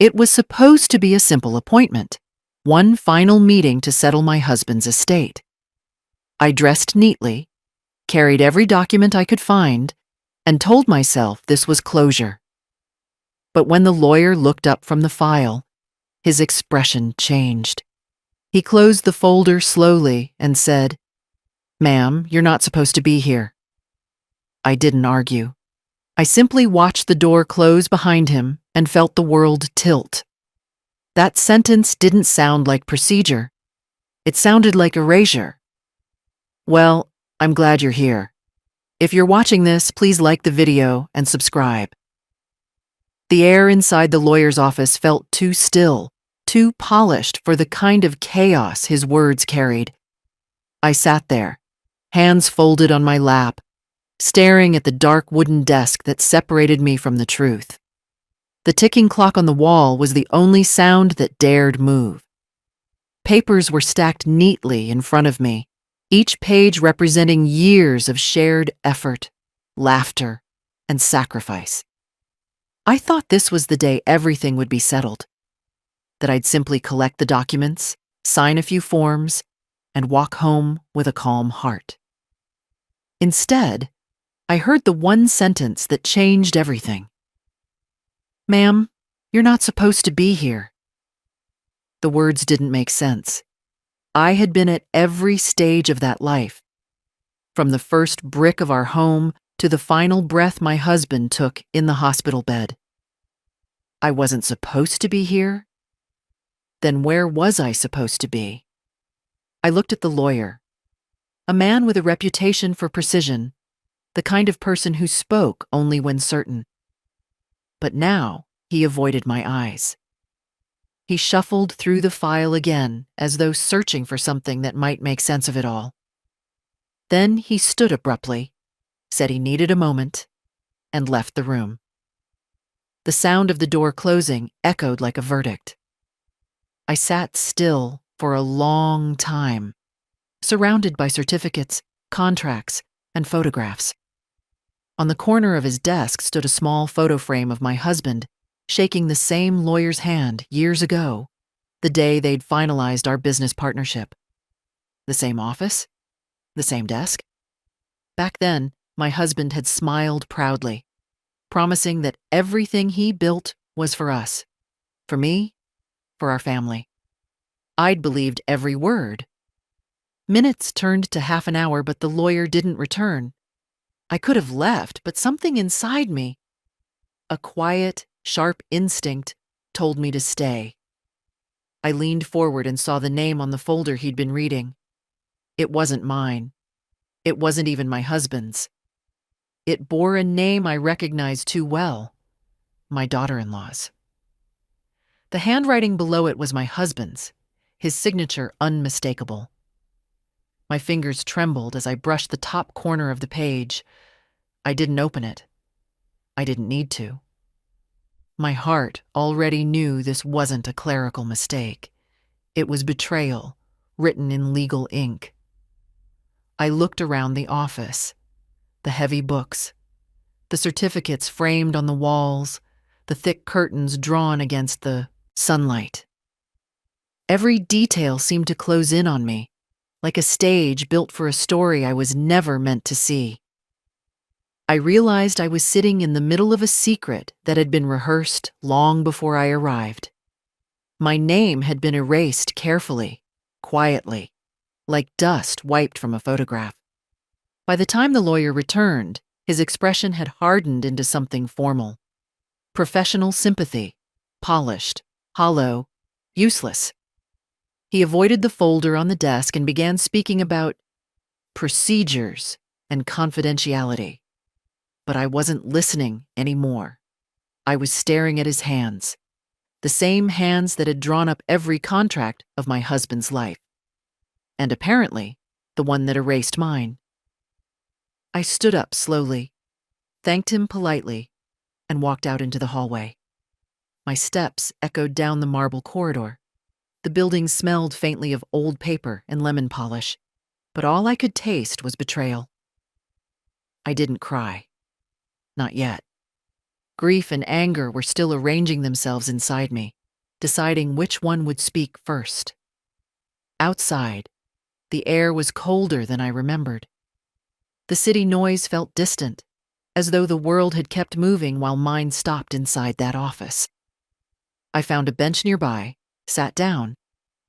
It was supposed to be a simple appointment, one final meeting to settle my husband's estate. I dressed neatly, carried every document I could find, and told myself this was closure. But when the lawyer looked up from the file, his expression changed. He closed the folder slowly and said, "Ma'am, you're not supposed to be here." I didn't argue. I simply watched the door close behind him and felt the world tilt. That sentence didn't sound like procedure. It sounded like erasure. Well, I'm glad you're here. If you're watching this, please like the video and subscribe. The air inside the lawyer's office felt too still, too polished for the kind of chaos his words carried. I sat there, hands folded on my lap, staring at the dark wooden desk that separated me from the truth. The ticking clock on the wall was the only sound that dared move. Papers were stacked neatly in front of me, each page representing years of shared effort, laughter, and sacrifice. I thought this was the day everything would be settled, that I'd simply collect the documents, sign a few forms, and walk home with a calm heart. Instead, I heard the one sentence that changed everything. "Ma'am, you're not supposed to be here." The words didn't make sense. I had been at every stage of that life, from the first brick of our home to the final breath my husband took in the hospital bed. I wasn't supposed to be here? Then where was I supposed to be? I looked at the lawyer, a man with a reputation for precision, the kind of person who spoke only when certain. But now he avoided my eyes. He shuffled through the file again, as though searching for something that might make sense of it all. Then he stood abruptly, said he needed a moment, and left the room. The sound of the door closing echoed like a verdict. I sat still for a long time, surrounded by certificates, contracts, and photographs. On the corner of his desk stood a small photo frame of my husband, shaking the same lawyer's hand years ago, the day they'd finalized our business partnership. The same office? The same desk? Back then, my husband had smiled proudly, promising that everything he built was for us, for me, for our family. I'd believed every word. Minutes turned to half an hour, but the lawyer didn't return. I could have left, but something inside me, a quiet, sharp instinct, told me to stay. I leaned forward and saw the name on the folder he'd been reading. It wasn't mine. It wasn't even my husband's. It bore a name I recognized too well, my daughter-in-law's. The handwriting below it was my husband's, his signature unmistakable. My fingers trembled as I brushed the top corner of the page. I didn't open it. I didn't need to. My heart already knew this wasn't a clerical mistake. It was betrayal, written in legal ink. I looked around the office. The heavy books, the certificates framed on the walls, the thick curtains drawn against the sunlight. Every detail seemed to close in on me, like a stage built for a story I was never meant to see. I realized I was sitting in the middle of a secret that had been rehearsed long before I arrived. My name had been erased carefully, quietly, like dust wiped from a photograph. By the time the lawyer returned, his expression had hardened into something formal. Professional sympathy, polished, hollow, useless. He avoided the folder on the desk and began speaking about procedures and confidentiality. But I wasn't listening anymore. I was staring at his hands, the same hands that had drawn up every contract of my husband's life, and apparently the one that erased mine. I stood up slowly, thanked him politely, and walked out into the hallway. My steps echoed down the marble corridor. The building smelled faintly of old paper and lemon polish, but all I could taste was betrayal. I didn't cry. Not yet. Grief and anger were still arranging themselves inside me, deciding which one would speak first. Outside, the air was colder than I remembered. The city noise felt distant, as though the world had kept moving while mine stopped inside that office. I found a bench nearby, sat down,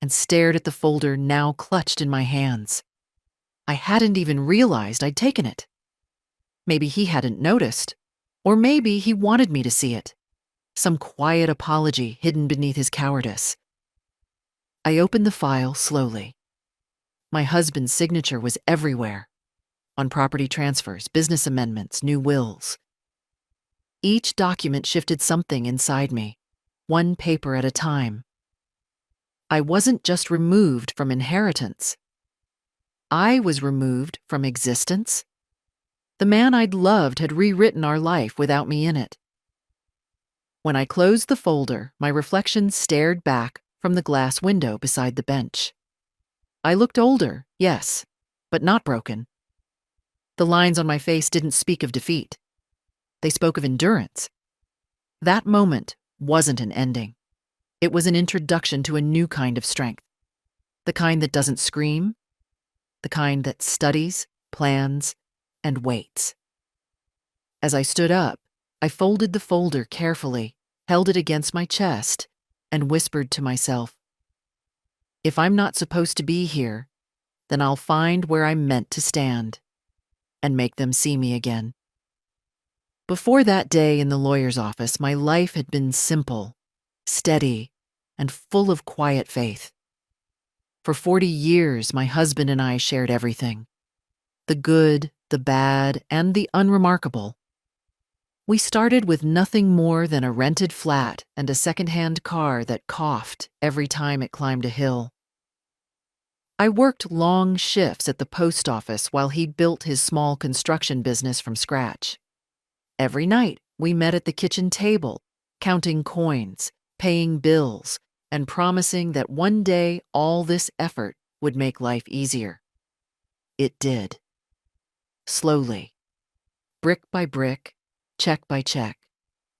and stared at the folder now clutched in my hands. I hadn't even realized I'd taken it. Maybe he hadn't noticed, or maybe he wanted me to see it. Some quiet apology hidden beneath his cowardice. I opened the file slowly. My husband's signature was everywhere. On property transfers, business amendments, new wills. Each document shifted something inside me, one paper at a time. I wasn't just removed from inheritance. I was removed from existence. The man I'd loved had rewritten our life without me in it. When I closed the folder, my reflection stared back from the glass window beside the bench. I looked older, yes, but not broken. The lines on my face didn't speak of defeat. They spoke of endurance. That moment wasn't an ending. It was an introduction to a new kind of strength. The kind that doesn't scream. The kind that studies, plans, and waits. As I stood up, I folded the folder carefully, held it against my chest, and whispered to myself, "If I'm not supposed to be here, then I'll find where I'm meant to stand, and make them see me again." Before that day in the lawyer's office, my life had been simple, steady, and full of quiet faith. For 40 years, my husband and I shared everything. The good, the bad, and the unremarkable. We started with nothing more than a rented flat and a second-hand car that coughed every time it climbed a hill. I worked long shifts at the post office while he built his small construction business from scratch. Every night, we met at the kitchen table, counting coins, paying bills, and promising that one day all this effort would make life easier. It did. Slowly, brick by brick, check by check,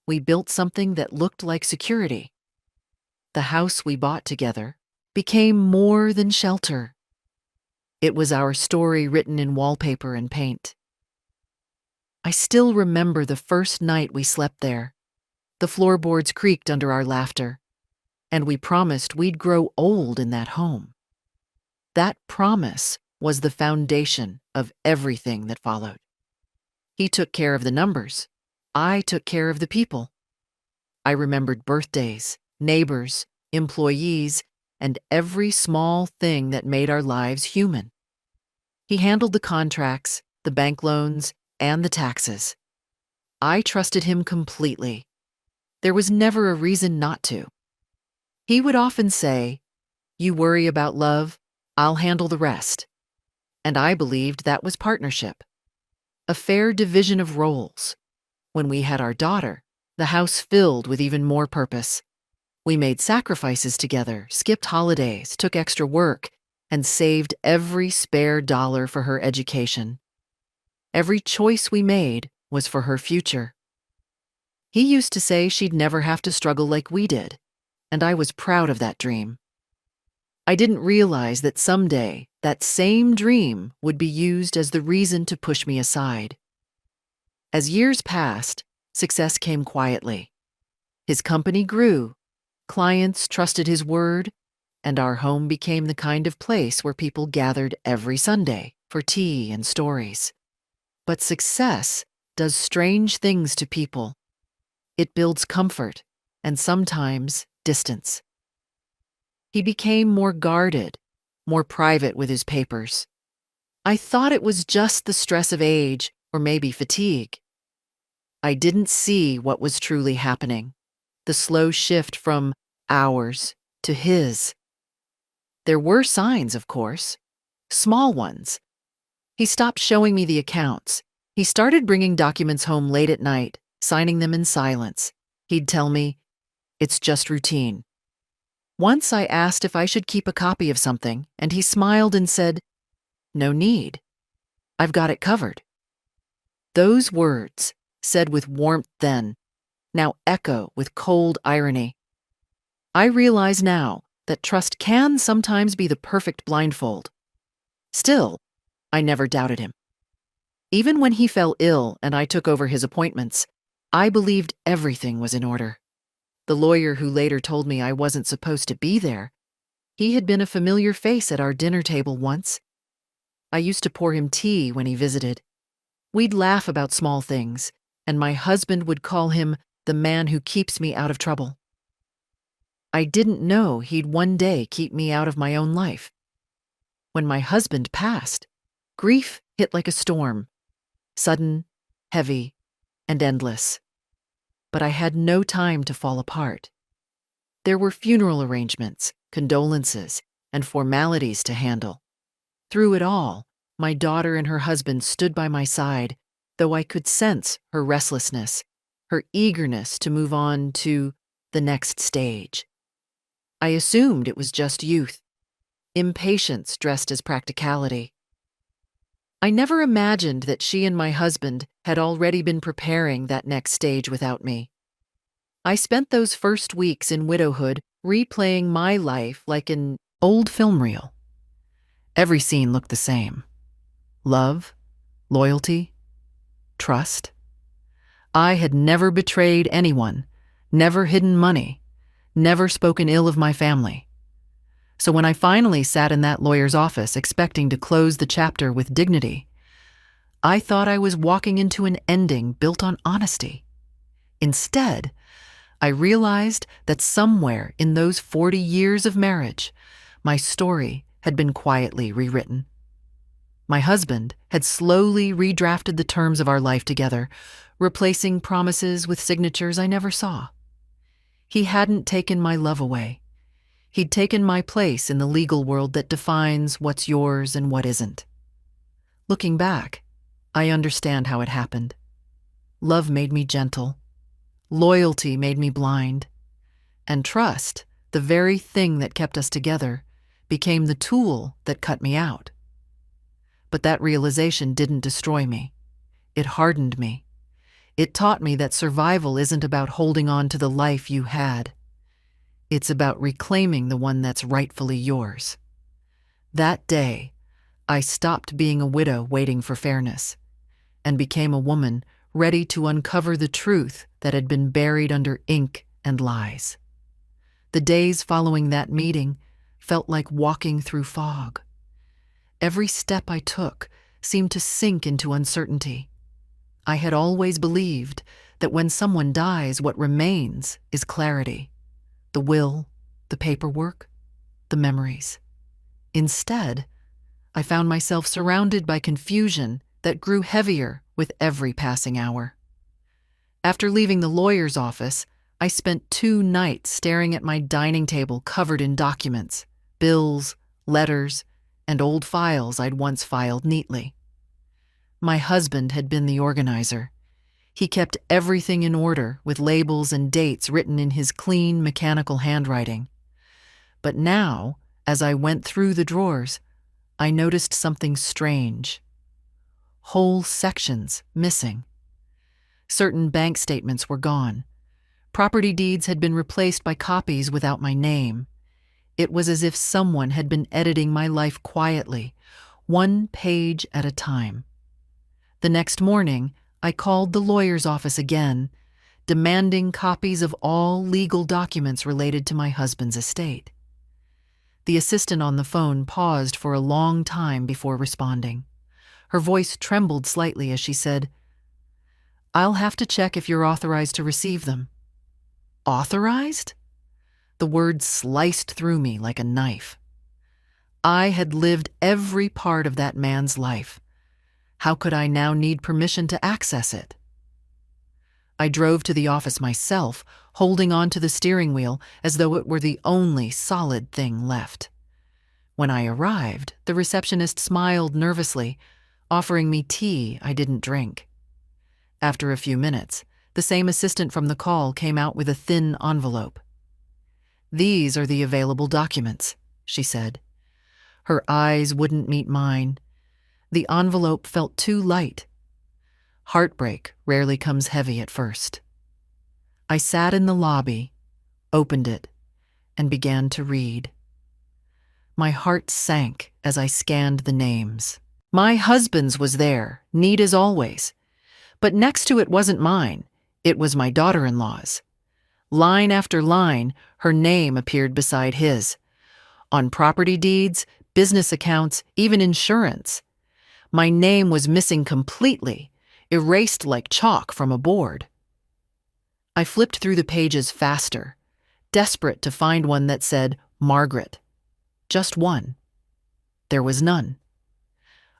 we built something that looked like security. The house we bought together became more than shelter. It was our story written in wallpaper and paint. I still remember the first night we slept there. The floorboards creaked under our laughter, and we promised we'd grow old in that home. That promise was the foundation of everything that followed. He took care of the numbers. I took care of the people. I remembered birthdays, neighbors, employees, and every small thing that made our lives human. He handled the contracts, the bank loans, and the taxes. I trusted him completely. There was never a reason not to. He would often say, "You worry about love, I'll handle the rest." And I believed that was partnership. A fair division of roles. When we had our daughter, the house filled with even more purpose. We made sacrifices together, skipped holidays, took extra work, and saved every spare dollar for her education. Every choice we made was for her future. He used to say she'd never have to struggle like we did, and I was proud of that dream. I didn't realize that someday that same dream would be used as the reason to push me aside. As years passed, success came quietly. His company grew, clients trusted his word, and our home became the kind of place where people gathered every Sunday for tea and stories. But success does strange things to people. It builds comfort and sometimes distance. He became more guarded, more private with his papers. I thought it was just the stress of age or maybe fatigue. I didn't see what was truly happening, the slow shift from ours to his. There were signs, of course, small ones. He stopped showing me the accounts. He started bringing documents home late at night, signing them in silence. He'd tell me, "It's just routine." Once I asked if I should keep a copy of something, and he smiled and said, "No need. I've got it covered." Those words, said with warmth then, now echo with cold irony. I realize now that trust can sometimes be the perfect blindfold. Still, I never doubted him. Even when he fell ill and I took over his appointments, I believed everything was in order. The lawyer who later told me I wasn't supposed to be there, he had been a familiar face at our dinner table once. I used to pour him tea when he visited. We'd laugh about small things, and my husband would call him the man who keeps me out of trouble. I didn't know he'd one day keep me out of my own life. When my husband passed, grief hit like a storm, sudden, heavy, and endless. But I had no time to fall apart. There were funeral arrangements, condolences, and formalities to handle. Through it all, my daughter and her husband stood by my side, though I could sense her restlessness, her eagerness to move on to the next stage. I assumed it was just youth, impatience dressed as practicality. I never imagined that she and my husband had already been preparing that next stage without me. I spent those first weeks in widowhood replaying my life like an old film reel. Every scene looked the same. Love, loyalty, trust. I had never betrayed anyone, never hidden money, never spoken ill of my family. So when I finally sat in that lawyer's office expecting to close the chapter with dignity, I thought I was walking into an ending built on honesty. Instead, I realized that somewhere in those 40 years of marriage, my story had been quietly rewritten. My husband had slowly redrafted the terms of our life together, replacing promises with signatures I never saw. He hadn't taken my love away. He'd taken my place in the legal world that defines what's yours and what isn't. Looking back, I understand how it happened. Love made me gentle. Loyalty made me blind. And trust, the very thing that kept us together, became the tool that cut me out. But that realization didn't destroy me. It hardened me. It taught me that survival isn't about holding on to the life you had. It's about reclaiming the one that's rightfully yours. That day, I stopped being a widow waiting for fairness and became a woman ready to uncover the truth that had been buried under ink and lies. The days following that meeting felt like walking through fog. Every step I took seemed to sink into uncertainty. I had always believed that when someone dies, what remains is clarity. The will, the paperwork, the memories. Instead, I found myself surrounded by confusion that grew heavier with every passing hour. After leaving the lawyer's office, I spent 2 nights staring at my dining table covered in documents, bills, letters, and old files I'd once filed neatly. My husband had been the organizer. He kept everything in order with labels and dates written in his clean, mechanical handwriting. But now, as I went through the drawers, I noticed something strange. Whole sections missing. Certain bank statements were gone. Property deeds had been replaced by copies without my name. It was as if someone had been editing my life quietly, 1 page at a time. The next morning, I called the lawyer's office again, demanding copies of all legal documents related to my husband's estate. The assistant on the phone paused for a long time before responding. Her voice trembled slightly as she said, "I'll have to check if you're authorized to receive them." Authorized? The word sliced through me like a knife. I had lived every part of that man's life. How could I now need permission to access it? I drove to the office myself, holding on to the steering wheel as though it were the only solid thing left. When I arrived, the receptionist smiled nervously, offering me tea I didn't drink. After a few minutes, the same assistant from the call came out with a thin envelope. "These are the available documents," she said. Her eyes wouldn't meet mine. The envelope felt too light. Heartbreak rarely comes heavy at first. I sat in the lobby, opened it, and began to read. My heart sank as I scanned the names. My husband's was there, neat as always. But next to it wasn't mine, it was my daughter-in-law's. Line after line, her name appeared beside his. On property deeds, business accounts, even insurance. My name was missing completely, erased like chalk from a board. I flipped through the pages faster, desperate to find one that said Margaret. Just one. There was none.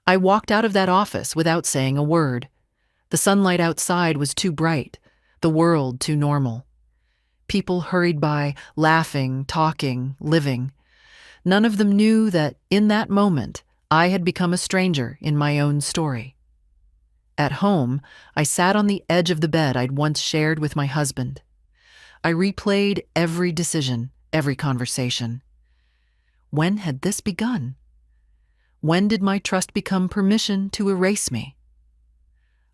I walked out of that office without saying a word. The sunlight outside was too bright, the world too normal. People hurried by, laughing, talking, living. None of them knew that, in that moment, I had become a stranger in my own story. At home, I sat on the edge of the bed I'd once shared with my husband. I replayed every decision, every conversation. When had this begun? When did my trust become permission to erase me?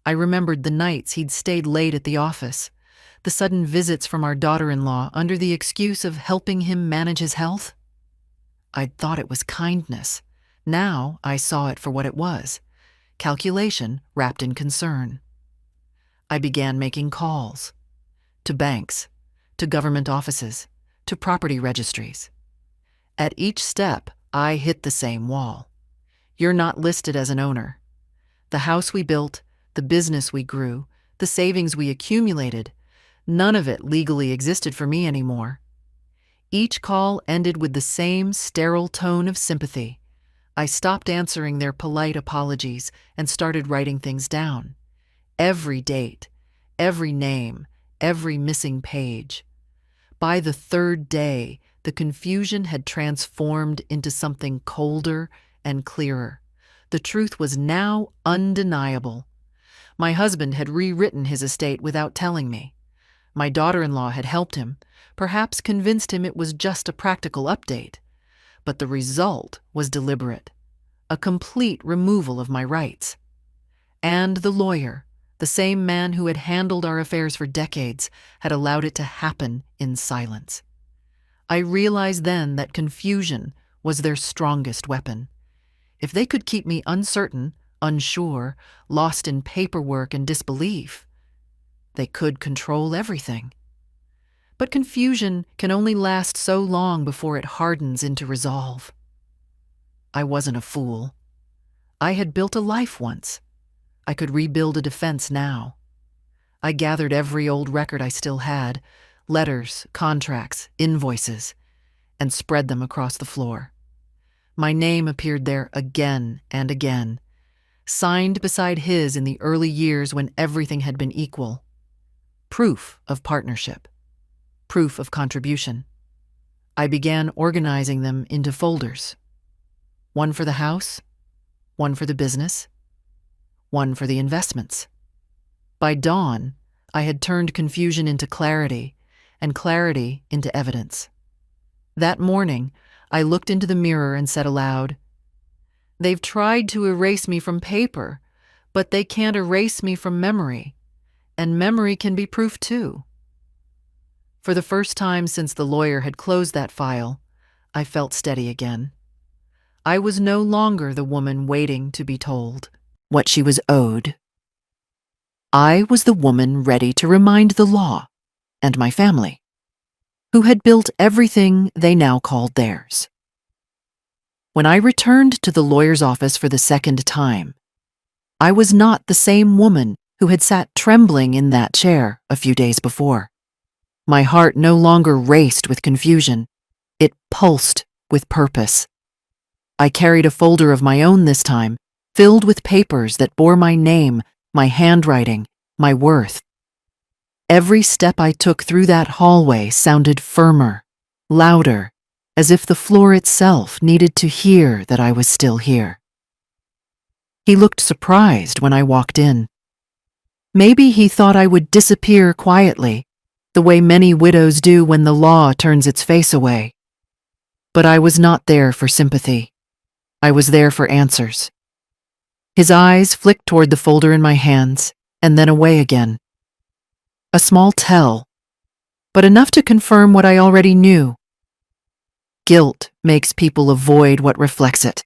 I remembered the nights he'd stayed late at the office, the sudden visits from our daughter-in-law under the excuse of helping him manage his health. I'd thought it was kindness. Now I saw it for what it was, calculation wrapped in concern. I began making calls to banks, to government offices, to property registries. At each step, I hit the same wall. You're not listed as an owner. The house we built, the business we grew, the savings we accumulated, none of it legally existed for me anymore. Each call ended with the same sterile tone of sympathy. I stopped answering their polite apologies and started writing things down. Every date, every name, every missing page. By the third day, the confusion had transformed into something colder and clearer. The truth was now undeniable. My husband had rewritten his estate without telling me. My daughter-in-law had helped him, perhaps convinced him it was just a practical update. But the result was deliberate, a complete removal of my rights. And the lawyer, the same man who had handled our affairs for decades, had allowed it to happen in silence. I realized then that confusion was their strongest weapon. If they could keep me uncertain, unsure, lost in paperwork and disbelief, they could control everything. But confusion can only last so long before it hardens into resolve. I wasn't a fool. I had built a life once. I could rebuild a defense now. I gathered every old record I still had, letters, contracts, invoices, and spread them across the floor. My name appeared there again and again, signed beside his in the early years when everything had been equal. Proof of partnership. Proof of contribution. I began organizing them into folders. One for the house, one for the business, one for the investments. By dawn, I had turned confusion into clarity, and clarity into evidence. That morning, I looked into the mirror and said aloud, "They've tried to erase me from paper, but they can't erase me from memory, and memory can be proof too." For the first time since the lawyer had closed that file, I felt steady again. I was no longer the woman waiting to be told what she was owed. I was the woman ready to remind the law and my family, who had built everything they now called theirs. When I returned to the lawyer's office for the second time, I was not the same woman who had sat trembling in that chair a few days before. My heart no longer raced with confusion. It pulsed with purpose. I carried a folder of my own this time, filled with papers that bore my name, my handwriting, my worth. Every step I took through that hallway sounded firmer, louder, as if the floor itself needed to hear that I was still here. He looked surprised when I walked in. Maybe he thought I would disappear quietly, the way many widows do when the law turns its face away. But I was not there for sympathy. I was there for answers. His eyes flicked toward the folder in my hands, and then away again. A small tell, but enough to confirm what I already knew. Guilt makes people avoid what reflects it.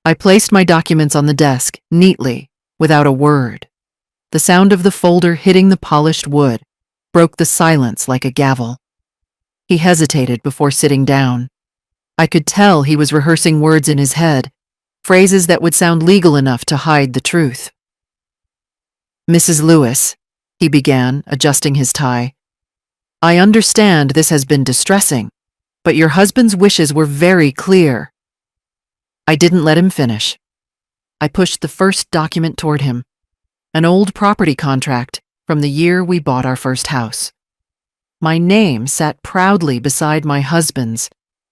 I placed my documents on the desk, neatly, without a word. The sound of the folder hitting the polished wood broke the silence like a gavel. He hesitated before sitting down. I could tell he was rehearsing words in his head, phrases that would sound legal enough to hide the truth. "Mrs. Lewis," he began, adjusting his tie, "I understand this has been distressing, but your husband's wishes were very clear." I didn't let him finish. I pushed the first document toward him, an old property contract from the year we bought our first house. My name sat proudly beside my husband's,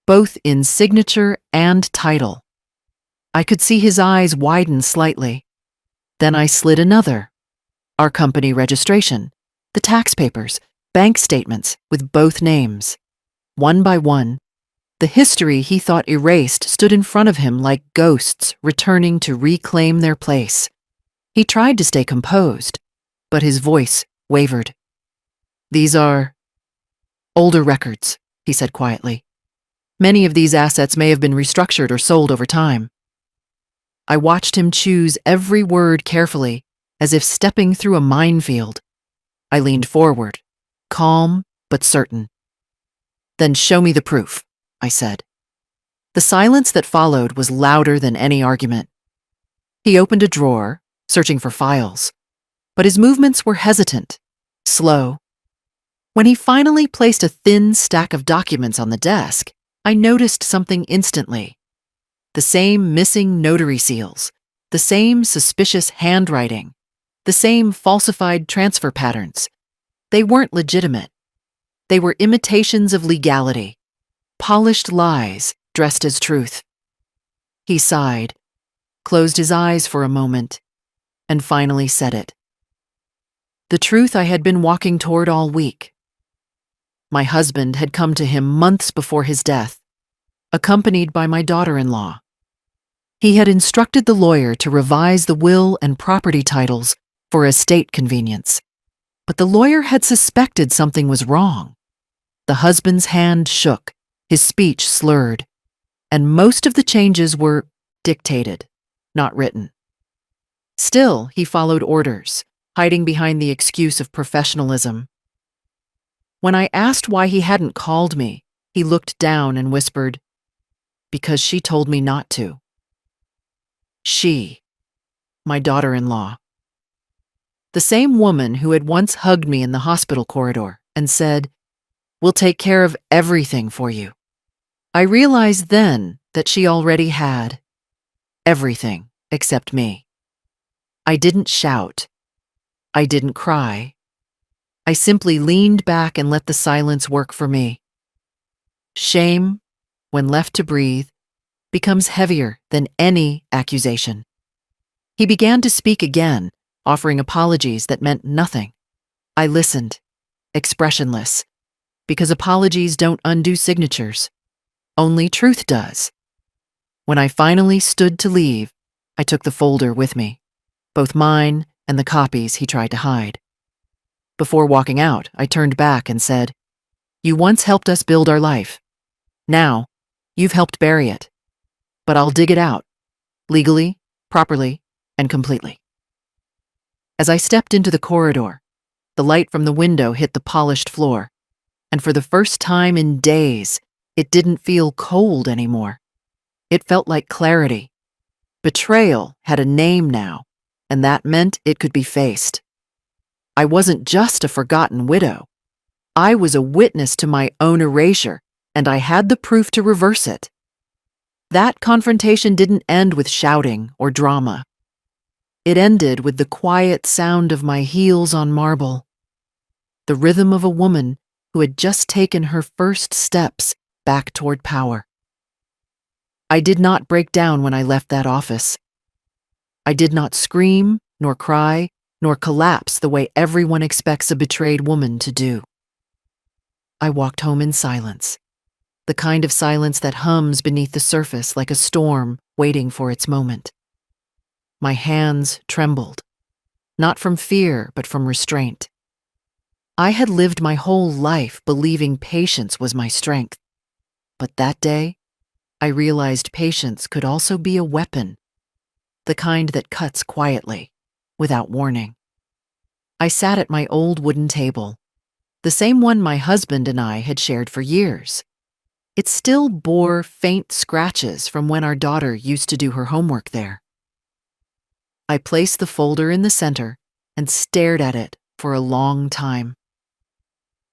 both in signature and title. I could see his eyes widen slightly. Then I slid another. Our company registration, the tax papers, bank statements with both names. One by one, the history he thought erased stood in front of him like ghosts returning to reclaim their place. He tried to stay composed, but his voice wavered. "These are older records," he said quietly. "Many of these assets may have been restructured or sold over time." I watched him choose every word carefully, as if stepping through a minefield. I leaned forward, calm but certain. "Then show me the proof," I said. The silence that followed was louder than any argument. He opened a drawer, searching for files, but his movements were hesitant, slow. When he finally placed a thin stack of documents on the desk, I noticed something instantly. The same missing notary seals, the same suspicious handwriting, the same falsified transfer patterns. They weren't legitimate. They were imitations of legality, polished lies dressed as truth. He sighed, closed his eyes for a moment, and finally said it. The truth I had been walking toward all week. My husband had come to him months before his death, accompanied by my daughter-in-law. He had instructed the lawyer to revise the will and property titles for estate convenience, but the lawyer had suspected something was wrong. The husband's hand shook, his speech slurred, and most of the changes were dictated, not written. Still, he followed orders, hiding behind the excuse of professionalism. When I asked why he hadn't called me, he looked down and whispered, "Because she told me not to." She, my daughter-in-law. The same woman who had once hugged me in the hospital corridor and said, "We'll take care of everything for you." I realized then that she already had everything except me. I didn't shout. I didn't cry. I simply leaned back and let the silence work for me. Shame, when left to breathe, becomes heavier than any accusation. He began to speak again, offering apologies that meant nothing. I listened, expressionless, because apologies don't undo signatures. Only truth does. When I finally stood to leave, I took the folder with me, both mine and the copies he tried to hide. Before walking out, I turned back and said, "You once helped us build our life. Now, you've helped bury it. But I'll dig it out, legally, properly, and completely." As I stepped into the corridor, the light from the window hit the polished floor, and for the first time in days, it didn't feel cold anymore. It felt like clarity. Betrayal had a name now, and that meant it could be faced. I wasn't just a forgotten widow. I was a witness to my own erasure, and I had the proof to reverse it. That confrontation didn't end with shouting or drama. It ended with the quiet sound of my heels on marble, the rhythm of a woman who had just taken her first steps back toward power. I did not break down when I left that office. I did not scream, nor cry, nor collapse the way everyone expects a betrayed woman to do. I walked home in silence, the kind of silence that hums beneath the surface like a storm waiting for its moment. My hands trembled, not from fear but from restraint. I had lived my whole life believing patience was my strength. But that day, I realized patience could also be a weapon, the kind that cuts quietly, without warning. I sat at my old wooden table, the same one my husband and I had shared for years. It still bore faint scratches from when our daughter used to do her homework there. I placed the folder in the center and stared at it for a long time.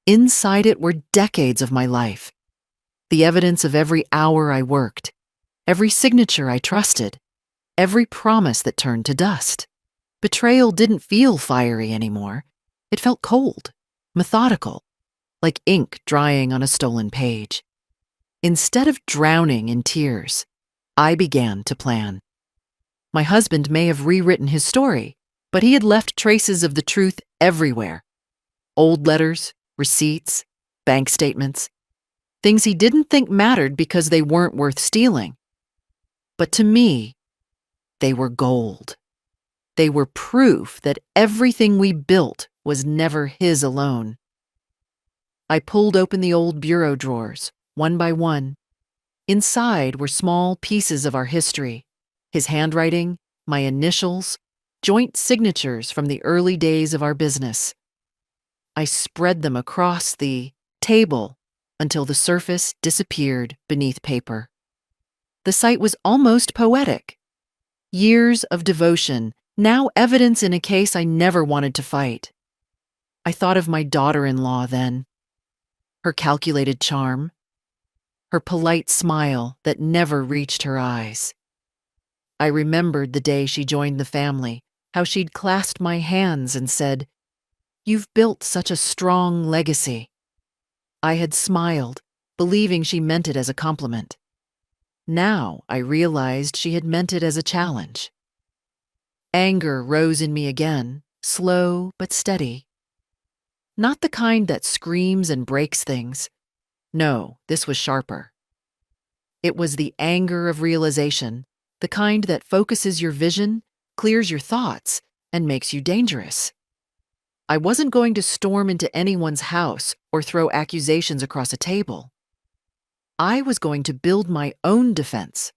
Inside it were decades of my life, the evidence of every hour I worked, every signature I trusted, every promise that turned to dust. Betrayal didn't feel fiery anymore. It felt cold, methodical, like ink drying on a stolen page. Instead of drowning in tears, I began to plan. My husband may have rewritten his story, but he had left traces of the truth everywhere. Old letters, receipts, bank statements, things he didn't think mattered because they weren't worth stealing. But to me, they were gold. They were proof that everything we built was never his alone. I pulled open the old bureau drawers, one by one. Inside were small pieces of our history, his handwriting, my initials, joint signatures from the early days of our business. I spread them across the table until the surface disappeared beneath paper. The sight was almost poetic. Years of devotion, now evidence in a case I never wanted to fight. I thought of my daughter-in-law then, her calculated charm, her polite smile that never reached her eyes. I remembered the day she joined the family, how she'd clasped my hands and said, "You've built such a strong legacy." I had smiled, believing she meant it as a compliment. Now I realized she had meant it as a challenge. Anger rose in me again, slow but steady. Not the kind that screams and breaks things. No, this was sharper. It was the anger of realization, the kind that focuses your vision, clears your thoughts, and makes you dangerous. I wasn't going to storm into anyone's house or throw accusations across a table. I was going to build my own defense,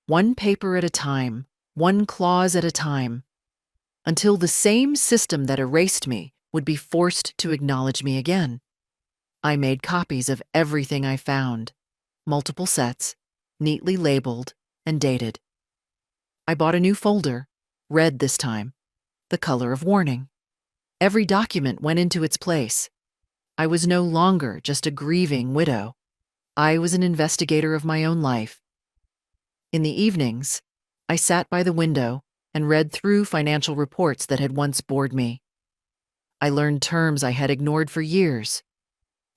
one paper at a time, one clause at a time, until the same system that erased me would be forced to acknowledge me again. I made copies of everything I found, multiple sets, neatly labeled and dated. I bought a new folder, red this time, the color of warning. Every document went into its place. I was no longer just a grieving widow. I was an investigator of my own life. In the evenings, I sat by the window and read through financial reports that had once bored me. I learned terms I had ignored for years: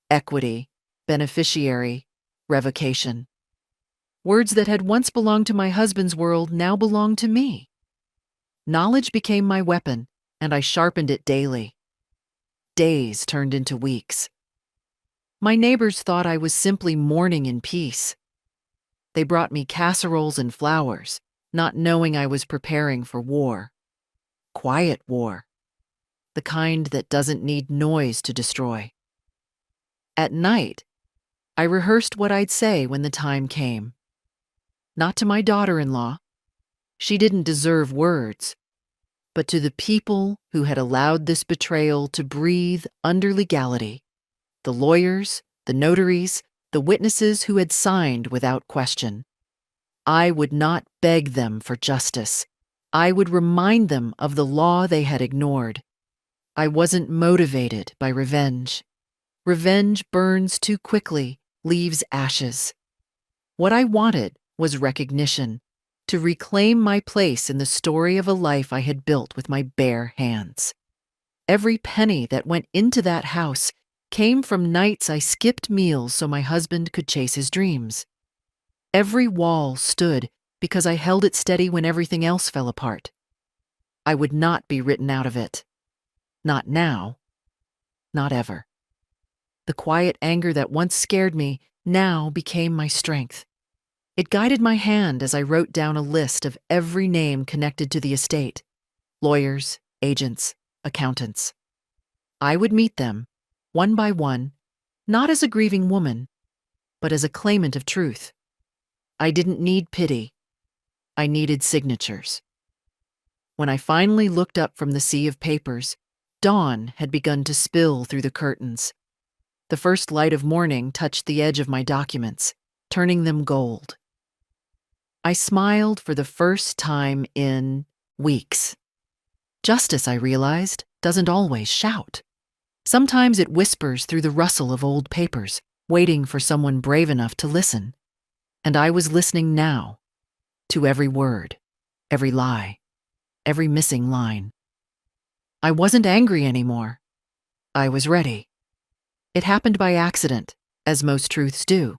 equity, beneficiary, revocation. Words that had once belonged to my husband's world now belonged to me. Knowledge became my weapon, and I sharpened it daily. Days turned into weeks. My neighbors thought I was simply mourning in peace. They brought me casseroles and flowers, not knowing I was preparing for war. Quiet war. The kind that doesn't need noise to destroy. At night, I rehearsed what I'd say when the time came. Not to my daughter-in-law. She didn't deserve words. But to the people who had allowed this betrayal to breathe under legality. The lawyers, the notaries, the witnesses who had signed without question. I would not beg them for justice. I would remind them of the law they had ignored. I wasn't motivated by revenge. Revenge burns too quickly, leaves ashes. What I wanted was recognition, to reclaim my place in the story of a life I had built with my bare hands. Every penny that went into that house came from nights I skipped meals so my husband could chase his dreams. Every wall stood because I held it steady when everything else fell apart. I would not be written out of it. Not now. Not ever. The quiet anger that once scared me now became my strength. It guided my hand as I wrote down a list of every name connected to the estate: lawyers, agents, accountants. I would meet them, one by one, not as a grieving woman, but as a claimant of truth. I didn't need pity. I needed signatures. When I finally looked up from the sea of papers, dawn had begun to spill through the curtains. The first light of morning touched the edge of my documents, turning them gold. I smiled for the first time in weeks. Justice, I realized, doesn't always shout. Sometimes it whispers through the rustle of old papers, waiting for someone brave enough to listen. And I was listening now, to every word, every lie, every missing line. I wasn't angry anymore. I was ready. It happened by accident, as most truths do.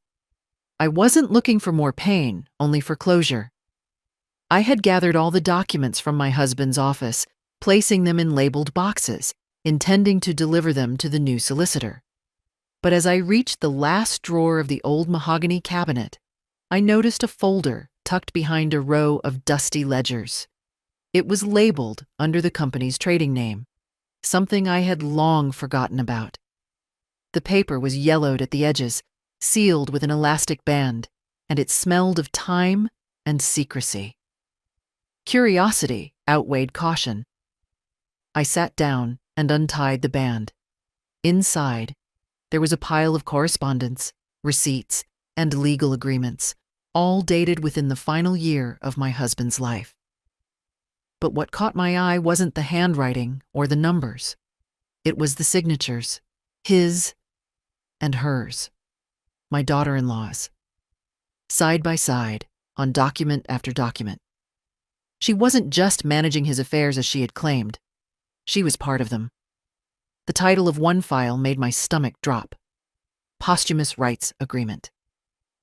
I wasn't looking for more pain, only for closure. I had gathered all the documents from my husband's office, placing them in labeled boxes, intending to deliver them to the new solicitor. But as I reached the last drawer of the old mahogany cabinet, I noticed a folder tucked behind a row of dusty ledgers. It was labeled under the company's trading name, something I had long forgotten about. The paper was yellowed at the edges, sealed with an elastic band, and it smelled of time and secrecy. Curiosity outweighed caution. I sat down and untied the band. Inside, there was a pile of correspondence, receipts, and legal agreements, all dated within the final year of my husband's life. But what caught my eye wasn't the handwriting or the numbers. It was the signatures, his and hers, my daughter-in-law's, side by side on document after document. She wasn't just managing his affairs as she had claimed. She was part of them. The title of one file made my stomach drop. Posthumous Rights Agreement.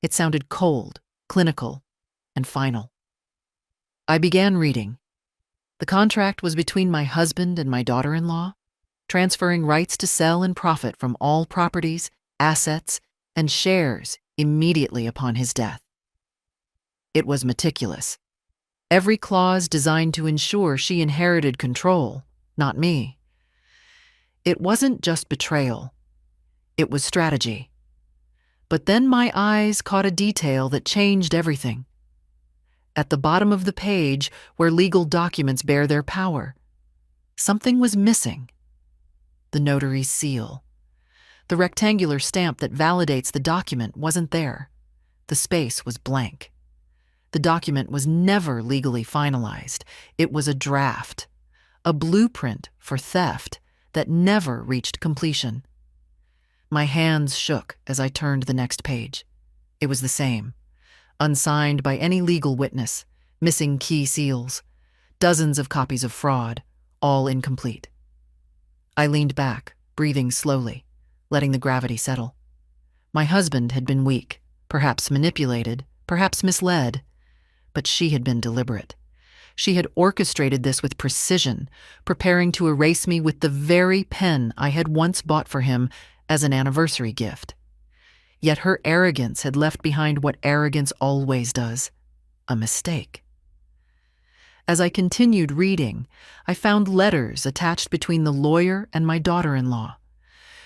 It sounded cold, clinical, and final. I began reading. The contract was between my husband and my daughter-in-law, transferring rights to sell and profit from all properties, assets, and shares immediately upon his death. It was meticulous. Every clause designed to ensure she inherited control, not me. It wasn't just betrayal. It was strategy. But then my eyes caught a detail that changed everything. At the bottom of the page, where legal documents bear their power, something was missing. The notary's seal. The rectangular stamp that validates the document wasn't there. The space was blank. The document was never legally finalized. It was a draft, a blueprint for theft that never reached completion. My hands shook as I turned the next page. It was the same. Unsigned by any legal witness, missing key seals, dozens of copies of fraud, all incomplete. I leaned back, breathing slowly, letting the gravity settle. My husband had been weak, perhaps manipulated, perhaps misled, but she had been deliberate. She had orchestrated this with precision, preparing to erase me with the very pen I had once bought for him as an anniversary gift. Yet her arrogance had left behind what arrogance always does, a mistake. As I continued reading, I found letters attached between the lawyer and my daughter-in-law.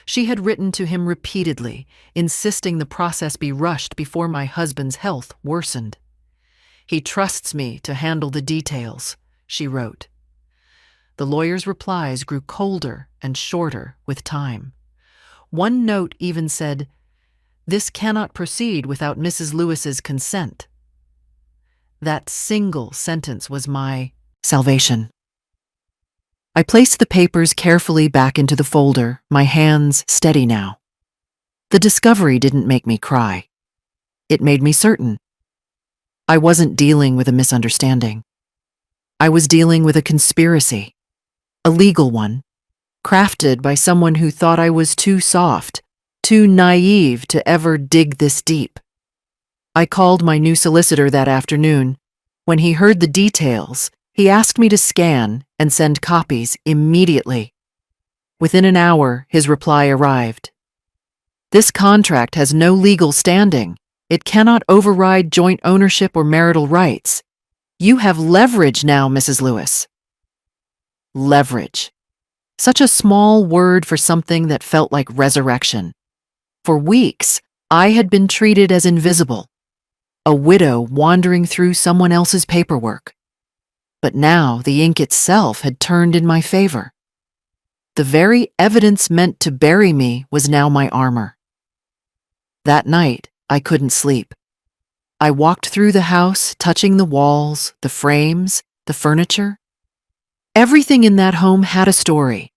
She had written to him repeatedly, insisting the process be rushed before my husband's health worsened. "He trusts me to handle the details," she wrote. The lawyer's replies grew colder and shorter with time. One note even said, "This cannot proceed without Mrs. Lewis's consent." That single sentence was my salvation. I placed the papers carefully back into the folder, my hands steady now. The discovery didn't make me cry. It made me certain. I wasn't dealing with a misunderstanding. I was dealing with a conspiracy, a legal one, crafted by someone who thought I was too soft, too naive to ever dig this deep. I called my new solicitor that afternoon. When he heard the details, he asked me to scan and send copies immediately. Within an hour, his reply arrived. "This contract has no legal standing. It cannot override joint ownership or marital rights. You have leverage now, Mrs. Lewis." Leverage. Such a small word for something that felt like resurrection. For weeks, I had been treated as invisible, a widow wandering through someone else's paperwork. But now the ink itself had turned in my favor. The very evidence meant to bury me was now my armor. That night, I couldn't sleep. I walked through the house, touching the walls, the frames, the furniture. Everything in that home had a story,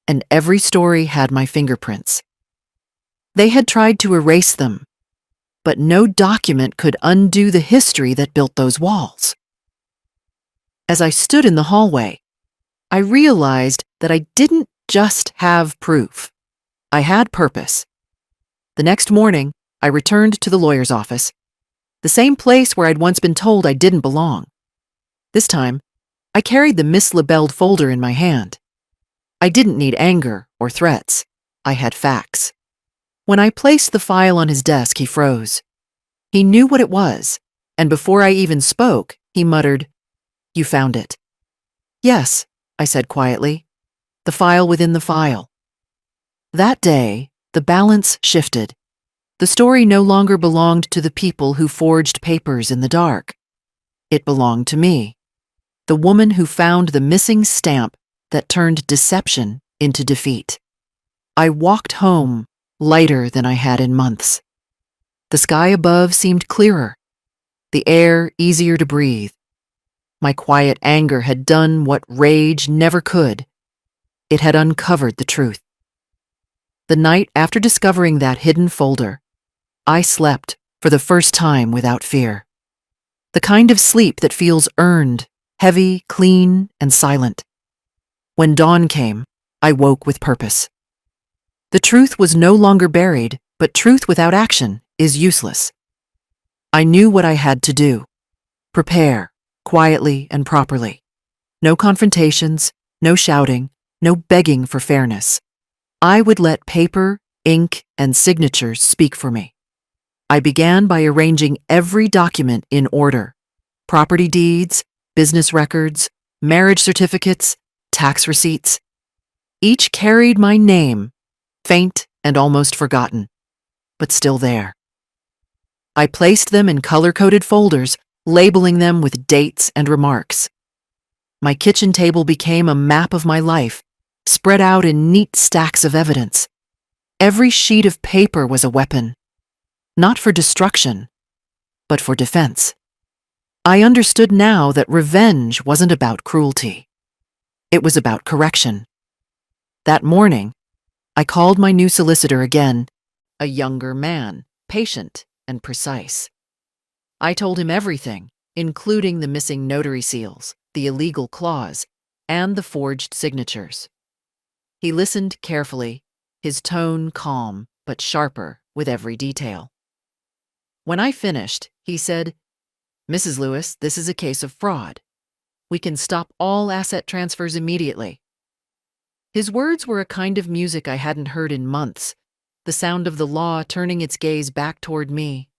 and every story had my fingerprints. They had tried to erase them, but no document could undo the history that built those walls. As I stood in the hallway, I realized that I didn't just have proof. I had purpose. The next morning, I returned to the lawyer's office, the same place where I'd once been told I didn't belong. This time, I carried the mislabeled folder in my hand. I didn't need anger or threats. I had facts. When I placed the file on his desk, he froze. He knew what it was, and before I even spoke, he muttered, "You found it." "Yes," I said quietly. "The file within the file." That day, the balance shifted. The story no longer belonged to the people who forged papers in the dark. It belonged to me, the woman who found the missing stamp that turned deception into defeat. I walked home, lighter than I had in months. The sky above seemed clearer, the air easier to breathe. My quiet anger had done what rage never could. It had uncovered the truth. The night after discovering that hidden folder, I slept for the first time without fear. The kind of sleep that feels earned, heavy, clean, and silent. When dawn came, I woke with purpose. The truth was no longer buried, but truth without action is useless. I knew what I had to do. Prepare, quietly and properly. No confrontations, no shouting, no begging for fairness. I would let paper, ink, and signatures speak for me. I began by arranging every document in order: property deeds, business records, marriage certificates, tax receipts. Each carried my name, faint and almost forgotten, but still there. I placed them in color-coded folders, labeling them with dates and remarks. My kitchen table became a map of my life, spread out in neat stacks of evidence. Every sheet of paper was a weapon, not for destruction, but for defense. I understood now that revenge wasn't about cruelty. It was about correction. That morning, I called my new solicitor again, a younger man, patient and precise. I told him everything, including the missing notary seals, the illegal clause, and the forged signatures. He listened carefully, his tone calm but sharper with every detail. When I finished, he said, "Mrs. Lewis, this is a case of fraud. We can stop all asset transfers immediately." His words were a kind of music I hadn't heard in months, the sound of the law turning its gaze back toward me.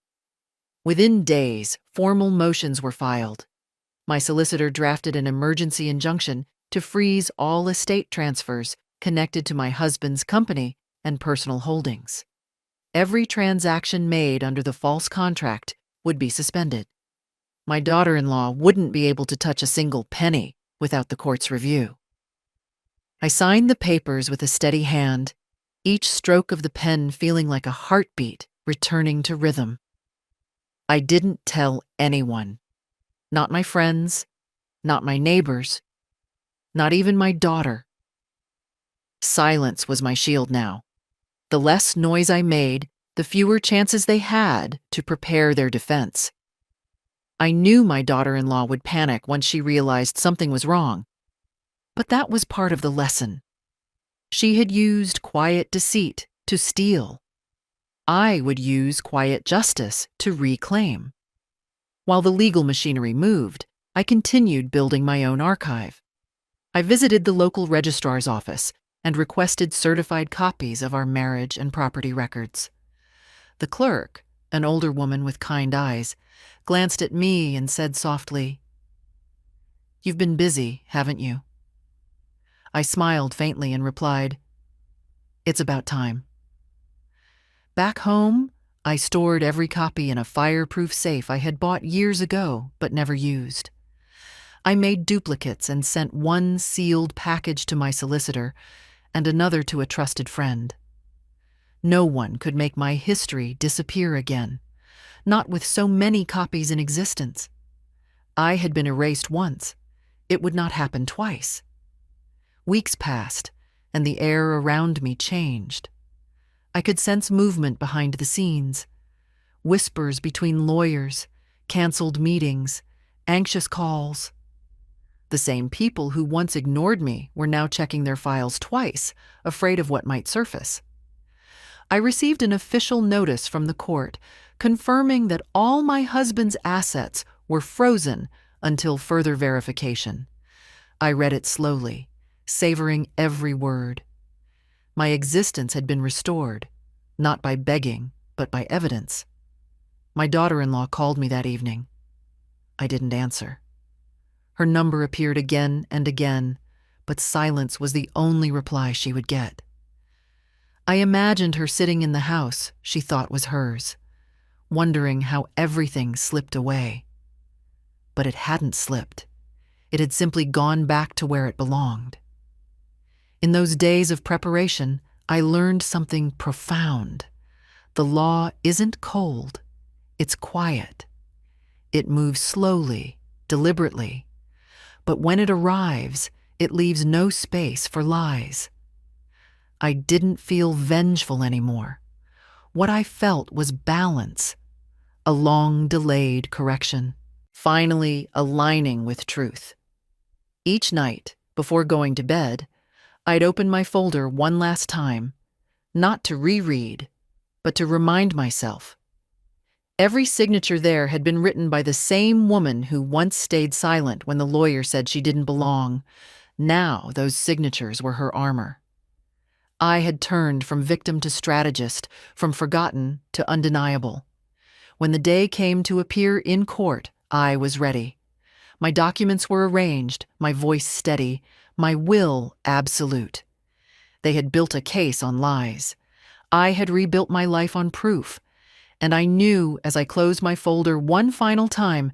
Within days, formal motions were filed. My solicitor drafted an emergency injunction to freeze all estate transfers connected to my husband's company and personal holdings. Every transaction made under the false contract would be suspended. My daughter-in-law wouldn't be able to touch a single penny without the court's review. I signed the papers with a steady hand, each stroke of the pen feeling like a heartbeat returning to rhythm. I didn't tell anyone, not my friends, not my neighbors, not even my daughter. Silence was my shield now. The less noise I made, the fewer chances they had to prepare their defense. I knew my daughter-in-law would panic once she realized something was wrong, but that was part of the lesson. She had used quiet deceit to steal. I would use quiet justice to reclaim. While the legal machinery moved, I continued building my own archive. I visited the local registrar's office and requested certified copies of our marriage and property records. The clerk, an older woman with kind eyes, glanced at me and said softly, "You've been busy, haven't you?" I smiled faintly and replied, "It's about time." Back home, I stored every copy in a fireproof safe I had bought years ago but never used. I made duplicates and sent one sealed package to my solicitor and another to a trusted friend. No one could make my history disappear again, not with so many copies in existence. I had been erased once. It would not happen twice. Weeks passed, and the air around me changed. I could sense movement behind the scenes, whispers between lawyers, canceled meetings, anxious calls. The same people who once ignored me were now checking their files twice, afraid of what might surface. I received an official notice from the court confirming that all my husband's assets were frozen until further verification. I read it slowly, savoring every word. My existence had been restored, not by begging, but by evidence. My daughter-in-law called me that evening. I didn't answer. Her number appeared again and again, but silence was the only reply she would get. I imagined her sitting in the house she thought was hers, wondering how everything slipped away. But it hadn't slipped. It had simply gone back to where it belonged. In those days of preparation, I learned something profound. The law isn't cold, it's quiet. It moves slowly, deliberately, but when it arrives, it leaves no space for lies. I didn't feel vengeful anymore. What I felt was balance, a long-delayed correction, finally aligning with truth. Each night, before going to bed, I'd open my folder one last time, not to reread, but to remind myself. Every signature there had been written by the same woman who once stayed silent when the lawyer said she didn't belong. Now those signatures were her armor. I had turned from victim to strategist, from forgotten to undeniable. When the day came to appear in court, I was ready. My documents were arranged, my voice steady, my will absolute. They had built a case on lies. I had rebuilt my life on proof, and I knew as I closed my folder one final time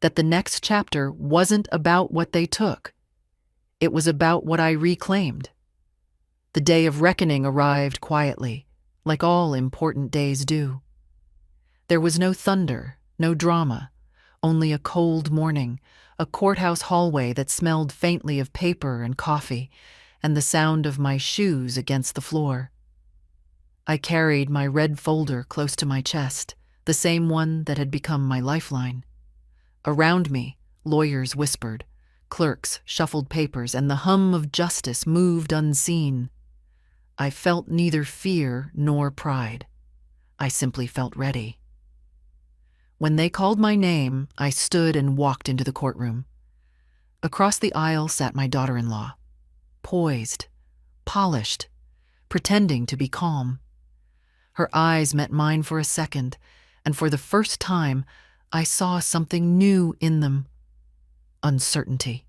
that the next chapter wasn't about what they took. It was about what I reclaimed. The day of reckoning arrived quietly, like all important days do. There was no thunder, no drama, only a cold morning, a courthouse hallway that smelled faintly of paper and coffee, and the sound of my shoes against the floor. I carried my red folder close to my chest, the same one that had become my lifeline. Around me, lawyers whispered, clerks shuffled papers, and the hum of justice moved unseen. I felt neither fear nor pride. I simply felt ready. When they called my name, I stood and walked into the courtroom. Across the aisle sat my daughter-in-law, poised, polished, pretending to be calm. Her eyes met mine for a second, and for the first time, I saw something new in them: uncertainty.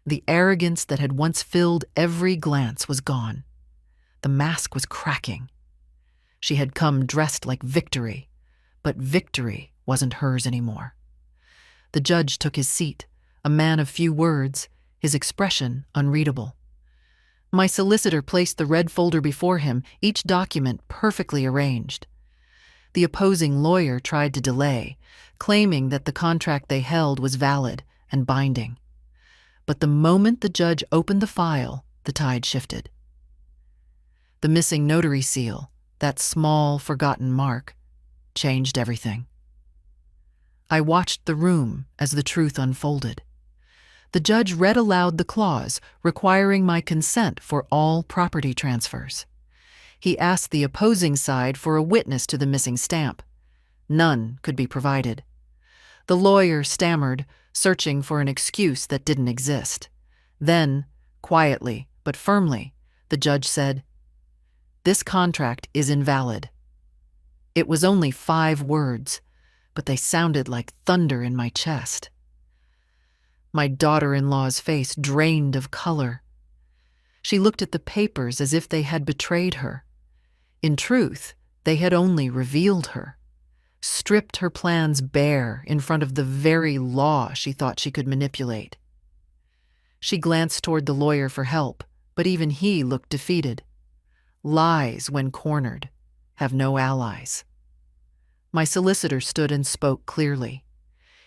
The arrogance that had once filled every glance was gone. The mask was cracking. She had come dressed like victory, but victory wasn't hers anymore. The judge took his seat, a man of few words, his expression unreadable. My solicitor placed the red folder before him, each document perfectly arranged. The opposing lawyer tried to delay, claiming that the contract they held was valid and binding. But the moment the judge opened the file, the tide shifted. The missing notary seal, that small, forgotten mark, changed everything. I watched the room as the truth unfolded. The judge read aloud the clause requiring my consent for all property transfers. He asked the opposing side for a witness to the missing stamp. None could be provided. The lawyer stammered, searching for an excuse that didn't exist. Then, quietly but firmly, the judge said, "This contract is invalid." It was only 5 words, but they sounded like thunder in my chest. My daughter-in-law's face drained of color. She looked at the papers as if they had betrayed her. In truth, they had only revealed her, stripped her plans bare in front of the very law she thought she could manipulate. She glanced toward the lawyer for help, but even he looked defeated. Lies, when cornered, have no allies. My solicitor stood and spoke clearly.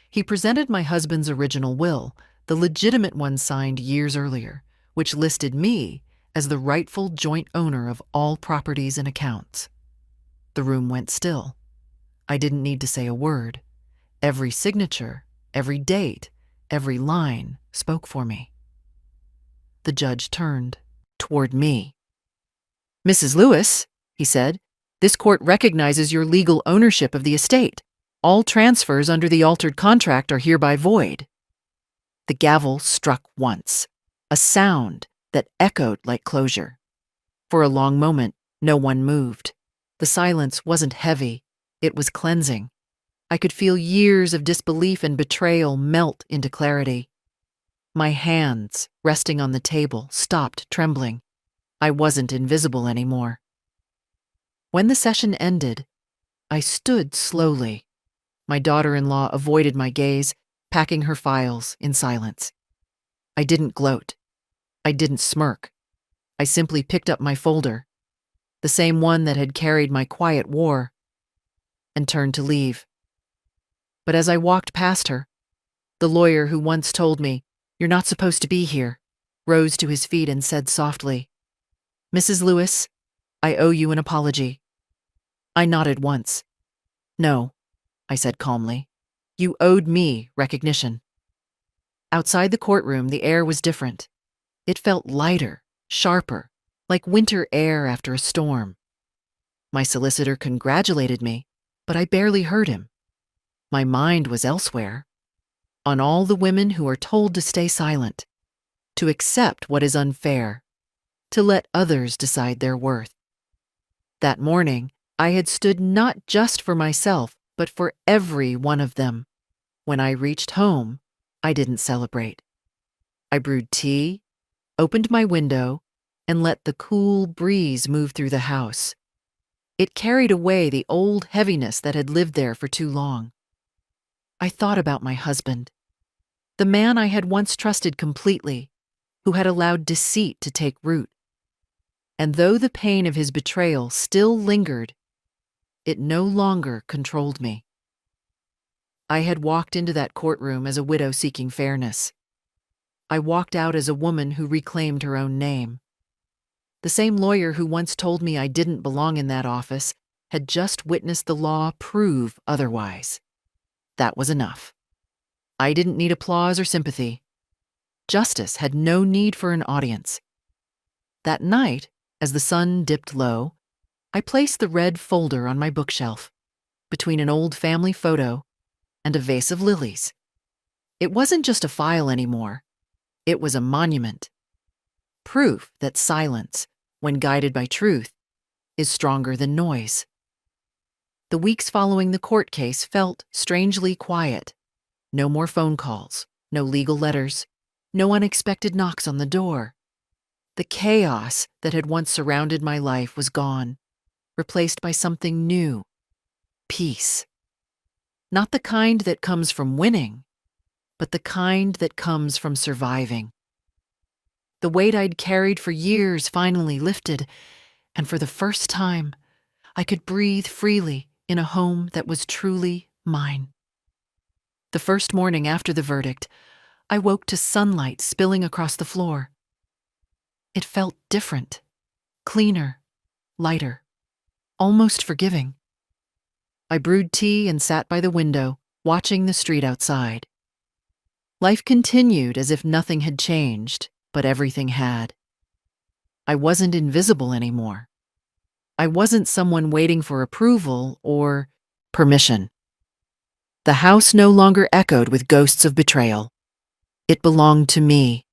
He presented my husband's original will, the legitimate one signed years earlier, which listed me as the rightful joint owner of all properties and accounts. The room went still. I didn't need to say a word. Every signature, every date, every line spoke for me. The judge turned toward me. "Mrs. Lewis," he said, "this court recognizes your legal ownership of the estate. All transfers under the altered contract are hereby void." The gavel struck once, a sound that echoed like closure. For a long moment, no one moved. The silence wasn't heavy, it was cleansing. I could feel years of disbelief and betrayal melt into clarity. My hands, resting on the table, stopped trembling. I wasn't invisible anymore. When the session ended, I stood slowly. My daughter-in-law avoided my gaze, packing her files in silence. I didn't gloat. I didn't smirk. I simply picked up my folder, the same one that had carried my quiet war, and turned to leave. But as I walked past her, the lawyer who once told me, "You're not supposed to be here," rose to his feet and said softly, "Mrs. Lewis, I owe you an apology." I nodded once. "No," I said calmly. "You owed me recognition." Outside the courtroom, the air was different. It felt lighter, sharper, like winter air after a storm. My solicitor congratulated me, but I barely heard him. My mind was elsewhere, on all the women who are told to stay silent, to accept what is unfair, to let others decide their worth. That morning, I had stood not just for myself, but for every one of them. When I reached home, I didn't celebrate. I brewed tea, opened my window, and let the cool breeze move through the house. It carried away the old heaviness that had lived there for too long. I thought about my husband, the man I had once trusted completely, who had allowed deceit to take root. And though the pain of his betrayal still lingered, it no longer controlled me. I had walked into that courtroom as a widow seeking fairness. I walked out as a woman who reclaimed her own name. The same lawyer who once told me I didn't belong in that office had just witnessed the law prove otherwise. That was enough. I didn't need applause or sympathy. Justice had no need for an audience. That night, as the sun dipped low, I placed the red folder on my bookshelf, between an old family photo and a vase of lilies. It wasn't just a file anymore. It was a monument. Proof that silence, when guided by truth, is stronger than noise. The weeks following the court case felt strangely quiet. No more phone calls, no legal letters, no unexpected knocks on the door. The chaos that had once surrounded my life was gone, replaced by something new: peace. Not the kind that comes from winning, but the kind that comes from surviving. The weight I'd carried for years finally lifted, and for the first time, I could breathe freely in a home that was truly mine. The first morning after the verdict, I woke to sunlight spilling across the floor. It felt different, cleaner, lighter, almost forgiving. I brewed tea and sat by the window, watching the street outside. Life continued as if nothing had changed, but everything had. I wasn't invisible anymore. I wasn't someone waiting for approval or permission. The house no longer echoed with ghosts of betrayal. It belonged to me,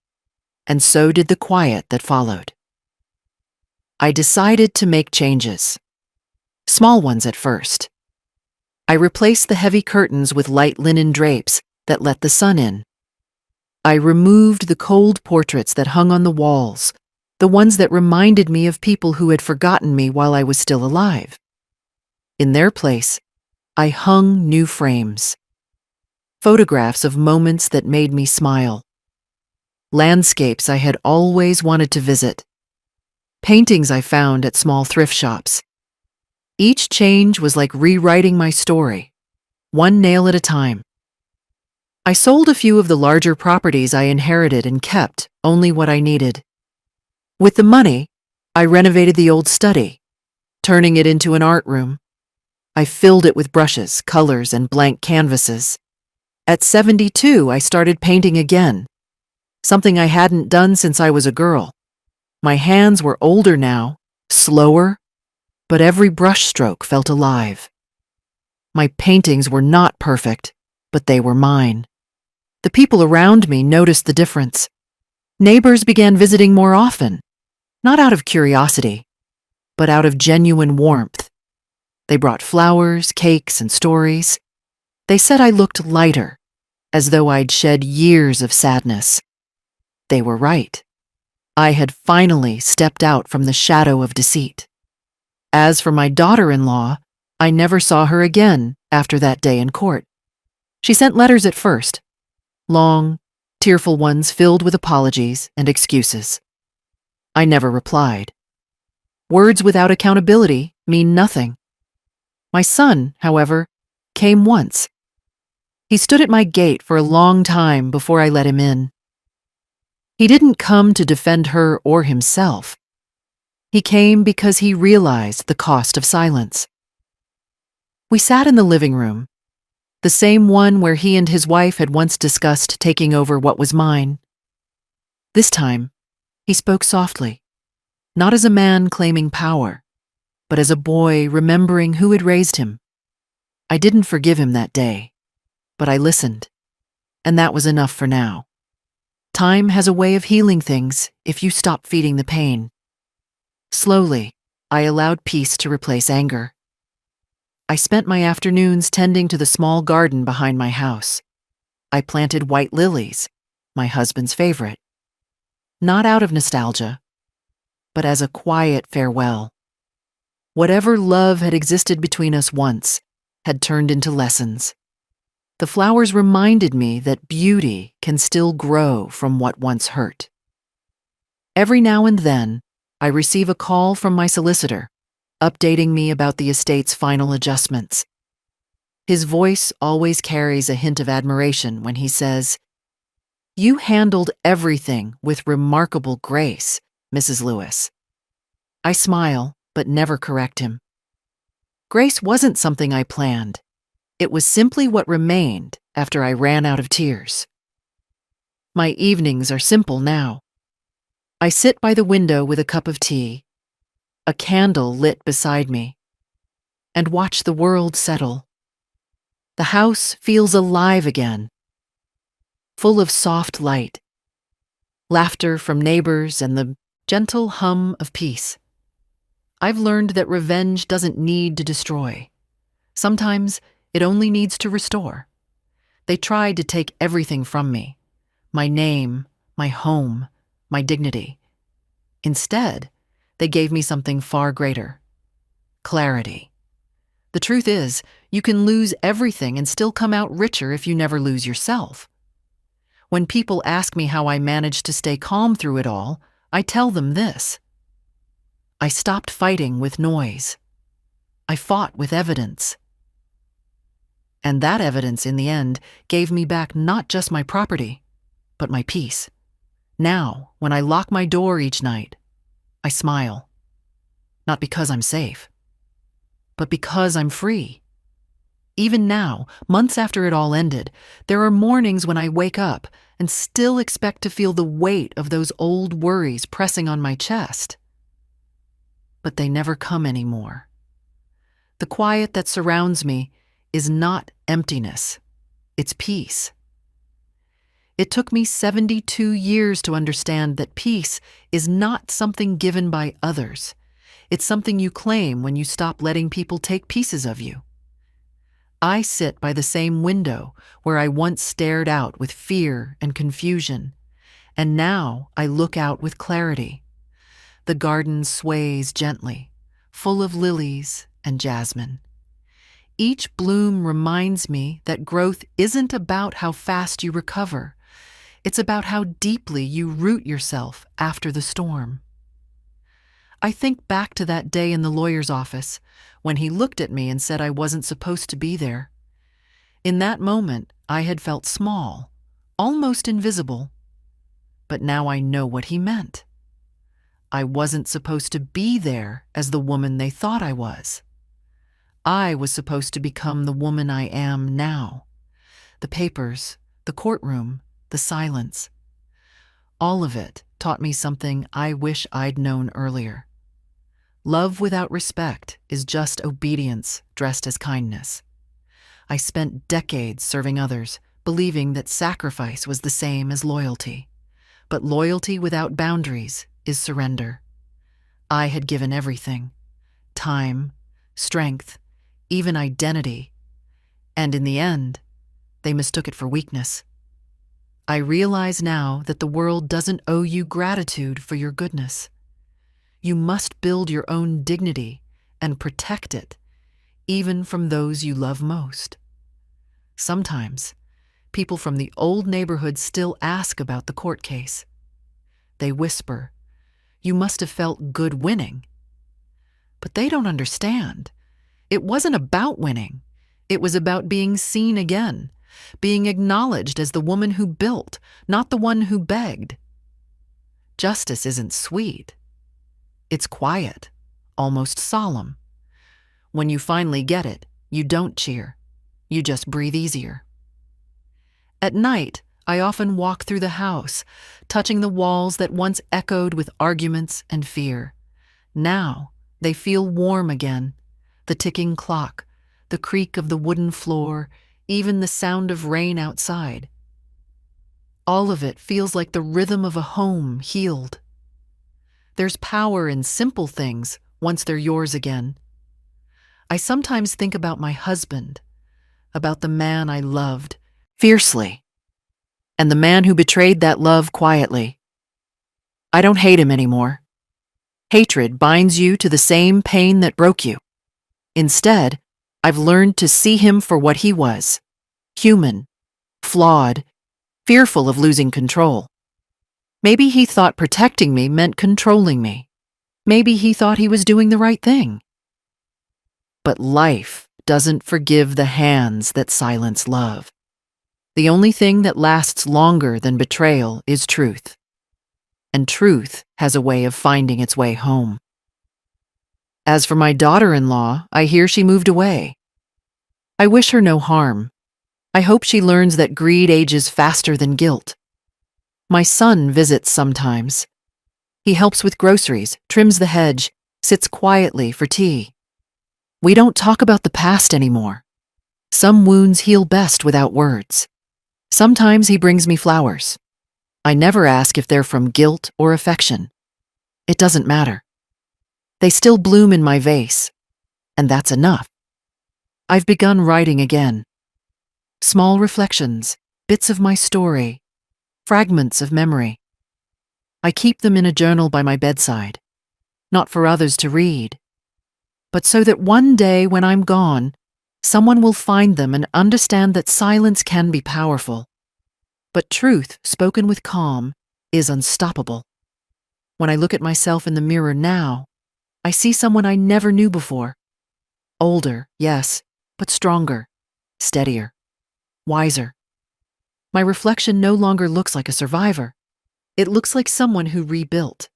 and so did the quiet that followed. I decided to make changes, small ones at first. I replaced the heavy curtains with light linen drapes that let the sun in. I removed the cold portraits that hung on the walls, the ones that reminded me of people who had forgotten me while I was still alive. In their place, I hung new frames. Photographs of moments that made me smile. Landscapes I had always wanted to visit. Paintings I found at small thrift shops. Each change was like rewriting my story, one nail at a time. I sold a few of the larger properties I inherited and kept only what I needed. With the money, I renovated the old study, turning it into an art room. I filled it with brushes, colors, and blank canvases. At 72, I started painting again, something I hadn't done since I was a girl. My hands were older now, slower, but every brushstroke felt alive. My paintings were not perfect, but they were mine. The people around me noticed the difference. Neighbors began visiting more often, not out of curiosity, but out of genuine warmth. They brought flowers, cakes, and stories. They said I looked lighter, as though I'd shed years of sadness. They were right. I had finally stepped out from the shadow of deceit. As for my daughter-in-law, I never saw her again after that day in court. She sent letters at first, long, tearful ones filled with apologies and excuses. I never replied. Words without accountability mean nothing. My son, however, came once. He stood at my gate for a long time before I let him in. He didn't come to defend her or himself. He came because he realized the cost of silence. We sat in the living room, the same one where he and his wife had once discussed taking over what was mine. This time, he spoke softly, not as a man claiming power, but as a boy remembering who had raised him. I didn't forgive him that day, but I listened, and that was enough for now. Time has a way of healing things if you stop feeding the pain. Slowly, I allowed peace to replace anger. I spent my afternoons tending to the small garden behind my house. I planted white lilies, my husband's favorite. Not out of nostalgia, but as a quiet farewell. Whatever love had existed between us once had turned into lessons. The flowers reminded me that beauty can still grow from what once hurt. Every now and then, I receive a call from my solicitor, updating me about the estate's final adjustments. His voice always carries a hint of admiration when he says, "You handled everything with remarkable grace, Mrs. Lewis." I smile, but never correct him. Grace wasn't something I planned. It was simply what remained after I ran out of tears. My evenings are simple now. I sit by the window with a cup of tea, a candle lit beside me, and watch the world settle. The house feels alive again, full of soft light, laughter from neighbors, and the gentle hum of peace. I've learned that revenge doesn't need to destroy. Sometimes it only needs to restore. They tried to take everything from me, my name, my home, my dignity. Instead, they gave me something far greater: clarity. The truth is, you can lose everything and still come out richer if you never lose yourself. When people ask me how I managed to stay calm through it all, I tell them this: I stopped fighting with noise. I fought with evidence. And that evidence, in the end, gave me back not just my property, but my peace. Now, when I lock my door each night, I smile. Not because I'm safe, but because I'm free. Even now, months after it all ended, there are mornings when I wake up and still expect to feel the weight of those old worries pressing on my chest. But they never come anymore. The quiet that surrounds me is not emptiness, it's peace. It took me 72 years to understand that peace is not something given by others. It's something you claim when you stop letting people take pieces of you. I sit by the same window where I once stared out with fear and confusion, and now I look out with clarity. The garden sways gently, full of lilies and jasmine. Each bloom reminds me that growth isn't about how fast you recover. It's about how deeply you root yourself after the storm. I think back to that day in the lawyer's office when he looked at me and said I wasn't supposed to be there. In that moment, I had felt small, almost invisible. But now I know what he meant. I wasn't supposed to be there as the woman they thought I was. I was supposed to become the woman I am now. The papers, the courtroom, the silence. All of it taught me something I wish I'd known earlier. Love without respect is just obedience dressed as kindness. I spent decades serving others, believing that sacrifice was the same as loyalty. But loyalty without boundaries is surrender. I had given everything: time, strength, even identity. And in the end, they mistook it for weakness. I realize now that the world doesn't owe you gratitude for your goodness. You must build your own dignity and protect it, even from those you love most. Sometimes, people from the old neighborhood still ask about the court case. They whisper, "You must have felt good winning." But they don't understand. It wasn't about winning. It was about being seen again, being acknowledged as the woman who built, not the one who begged. Justice isn't sweet. It's quiet, almost solemn. When you finally get it, you don't cheer. You just breathe easier. At night, I often walk through the house, touching the walls that once echoed with arguments and fear. Now, they feel warm again. The ticking clock, the creak of the wooden floor, even the sound of rain outside. All of it feels like the rhythm of a home healed. There's power in simple things once they're yours again. I sometimes think about my husband, about the man I loved fiercely, and the man who betrayed that love quietly. I don't hate him anymore. Hatred binds you to the same pain that broke you. Instead, I've learned to see him for what he was: human, flawed, fearful of losing control. Maybe he thought protecting me meant controlling me. Maybe he thought he was doing the right thing. But life doesn't forgive the hands that silence love. The only thing that lasts longer than betrayal is truth. And truth has a way of finding its way home. As for my daughter-in-law, I hear she moved away. I wish her no harm. I hope she learns that greed ages faster than guilt. My son visits sometimes. He helps with groceries, trims the hedge, sits quietly for tea. We don't talk about the past anymore. Some wounds heal best without words. Sometimes he brings me flowers. I never ask if they're from guilt or affection. It doesn't matter. They still bloom in my vase, and that's enough. I've begun writing again. Small reflections, bits of my story, fragments of memory. I keep them in a journal by my bedside, not for others to read, but so that one day when I'm gone, someone will find them and understand that silence can be powerful. But truth, spoken with calm, is unstoppable. When I look at myself in the mirror now, I see someone I never knew before. Older, yes, but stronger, steadier, wiser. My reflection no longer looks like a survivor. It looks like someone who rebuilt.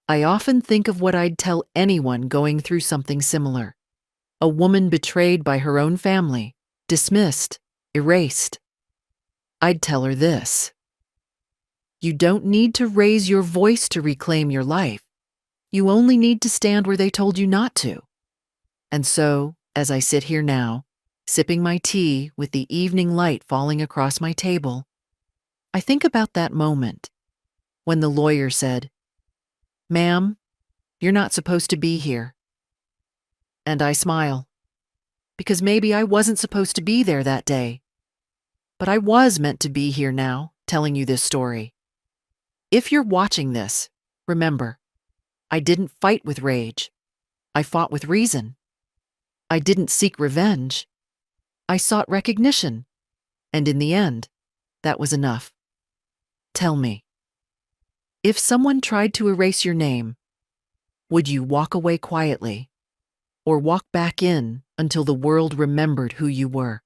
I often think of what I'd tell anyone going through something similar. A woman betrayed by her own family, dismissed, erased. I'd tell her this: you don't need to raise your voice to reclaim your life. You only need to stand where they told you not to. And so, as I sit here now, sipping my tea with the evening light falling across my table, I think about that moment when the lawyer said, "Ma'am, you're not supposed to be here." And I smile, because maybe I wasn't supposed to be there that day. But I was meant to be here now, telling you this story. If you're watching this, remember, I didn't fight with rage. I fought with reason. I didn't seek revenge. I sought recognition. And in the end, that was enough. Tell me, if someone tried to erase your name, would you walk away quietly or walk back in until the world remembered who you were?